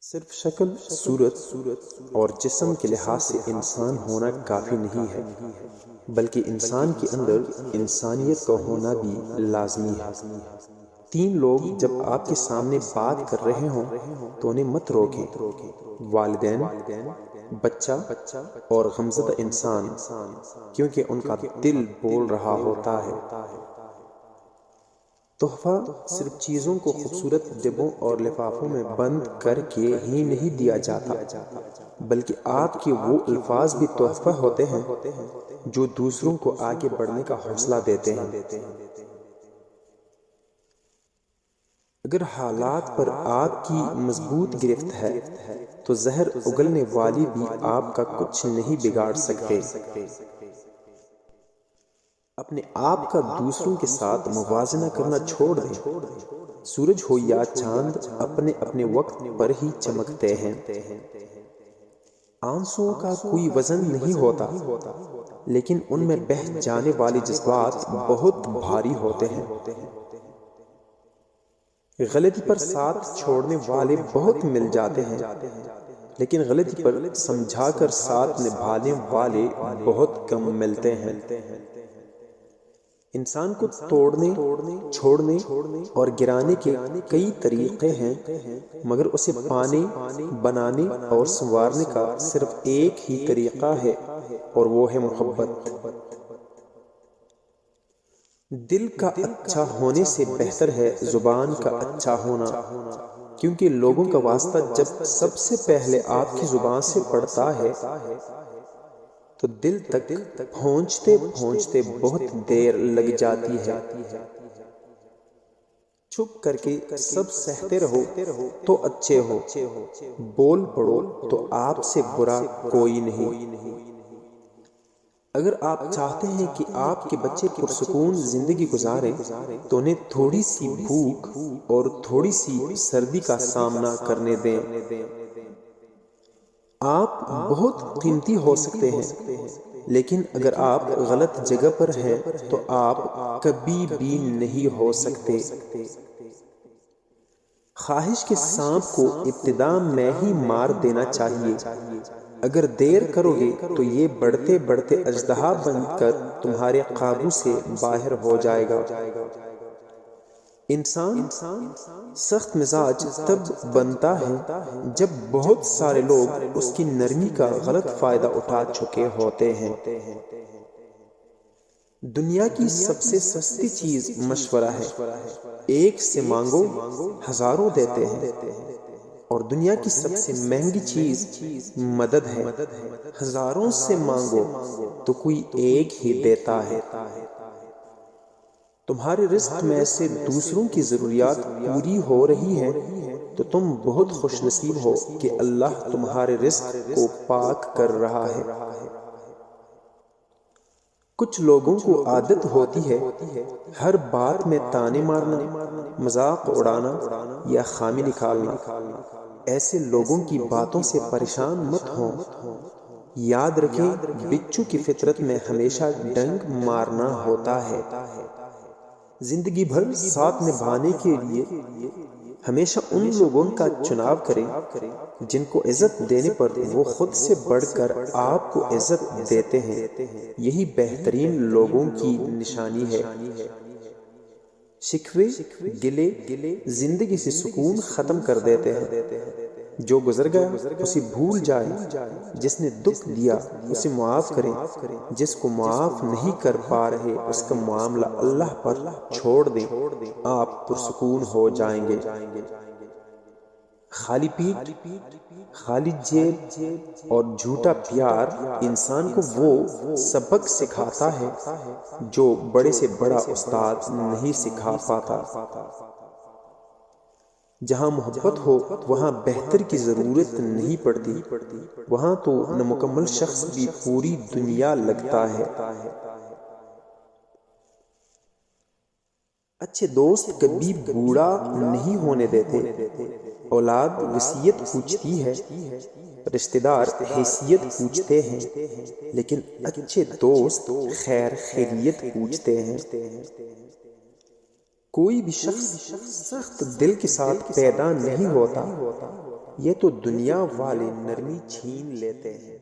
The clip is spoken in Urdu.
صرف شکل، صورت اور جسم کے لحاظ سے انسان ہونا کافی نہیں ہے، بلکہ انسان کے اندر انسانیت کا ہونا بھی لازمی ہے۔ تین لوگ جب آپ کے سامنے بات کر رہے ہوں تو انہیں مت روکیں: والدین، بچہ اور غمزدہ انسان، کیونکہ ان کا دل بول رہا ہوتا ہے۔ تحفہ صرف چیزوں کو خوبصورت ڈبوں اور لفافوں میں بند کر کے ہی نہیں دیا جاتا، بلکہ آپ کے وہ الفاظ بھی تحفہ ہوتے ہیں جو دوسروں کو آگے بڑھنے کا حوصلہ دیتے ہیں۔ اگر حالات پر آپ کی مضبوط گرفت ہے تو زہر اگلنے والی بھی آپ کا کچھ نہیں بگاڑ سکتے۔ اپنے آپ کا دوسروں کے ساتھ موازنہ کرنا چھوڑ دیں۔ سورج ہو یا چاند اپنے اپنے وقت پر ہی چمکتے ہیں۔ آنسوؤں کا کوئی وزن نہیں ہوتا، لیکن ان میں بہہ جانے والے جذبات بہت بھاری ہوتے ہیں۔ غلطی پر ساتھ چھوڑنے والے بہت مل جاتے ہیں، لیکن غلطی پر سمجھا کر ساتھ نبھانے والے بہت کم ملتے ہیں۔ انسان کو توڑنے، چھوڑنے اور گرانے کے کئی طریقے ہیں، مگر اسے پانے، بنانے اور سنوارنے کا صرف ایک ہی طریقہ ہے، اور وہ ہے محبت۔ دل کا اچھا ہونے سے بہتر ہے زبان کا اچھا ہونا، کیونکہ لوگوں کا واسطہ جب سب سے پہلے آپ کی زبان سے پڑتا ہے تو دل تک پہنچتے پہنچتے بہت دیر لگ جاتی ہے۔ چھپ کر کے سب سہتے رہو تو اچھے ہو، بول پڑو تو آپ سے برا کوئی نہیں۔ اگر آپ چاہتے ہیں کہ آپ کے بچے پرسکون زندگی گزاریں تو انہیں تھوڑی سی بھوک اور تھوڑی سی سردی کا سامنا کرنے دیں۔ آپ بہت قیمتی ہو سکتے ہیں، لیکن اگر آپ غلط جگہ پر ہیں تو آپ کبھی بھی نہیں ہو سکتے۔ خواہش کے سانپ کو ابتدا میں ہی مار دینا چاہیے۔ اگر دیر کرو گے تو یہ بڑھتے بڑھتے اژدہا بن کر تمہارے قابو سے باہر ہو جائے گا۔ انسان سخت مزاج تب بنتا ہے جب بہت سارے لوگ اس کی نرمی کا غلط فائدہ اٹھا چکے ہوتے ہیں۔ دنیا کی سب سے سستی چیز مشورہ ہے۔ ایک سے مانگو، ہزاروں دیتے ہیں، اور دنیا کی سب سے مہنگی چیز مدد ہے۔ ہزاروں سے مانگو تو کوئی ایک ہی دیتا ہے۔ تمہارے رزق میں سے دوسروں کی ضروریات پوری ہو رہی ہیں تو تم بہت خوش نصیب ہو کہ اللہ تمہارے رزق کو پاک کر رہا ہے۔ کچھ لوگوں کو عادت ہوتی ہے ہر بات میں تانے مارنا، مذاق اڑانا یا خامی نکالنا۔ ایسے لوگوں کی باتوں سے پریشان مت ہوں۔ یاد رکھیں، بچھو کی فطرت میں ہمیشہ ڈنک مارنا ہوتا ہے۔ زندگی بھر ساتھ نبھانے کے لیے ہمیشہ ان لوگوں کا چناؤ کریں جن کو عزت دینے پر وہ خود سے بڑھ کر آپ کو عزت دیتے ہیں۔ یہی بہترین لوگوں کی نشانی ہے۔ شکوے، گلے زندگی سے سکون ختم کر دیتے ہیں۔ جو گزر گیا اسے بھول جائے، جس نے دکھ دیا اسے معاف کریں، جس کو معاف نہیں کر پا رہے اس کا معاملہ اللہ پر چھوڑ دیں، آپ پرسکون ہو جائیں گے۔ خالی پیٹ، خالی جیب اور جھوٹا پیار انسان کو وہ سبق سکھاتا ہے جو بڑے سے بڑا استاد نہیں سکھا پاتا۔ جہاں محبت ہو وہاں بہتر کی ضرورت نہیں پڑتی، وہاں تو نامکمل شخص بھی پوری دنیا لگتا ہے۔ اچھے دوست کبھی بوڑھا نہیں ہونے دیتے۔ اولاد وصیت پوچھتی ہے، رشتہ دار حیثیت پوچھتے ہیں، لیکن اچھے دوست خیر خیریت پوچھتے ہیں۔ کوئی بھی شخص سخت دل کے ساتھ پیدا نہیں ہوتا، یہ تو دنیا والے نرمی چھین لیتے ہیں۔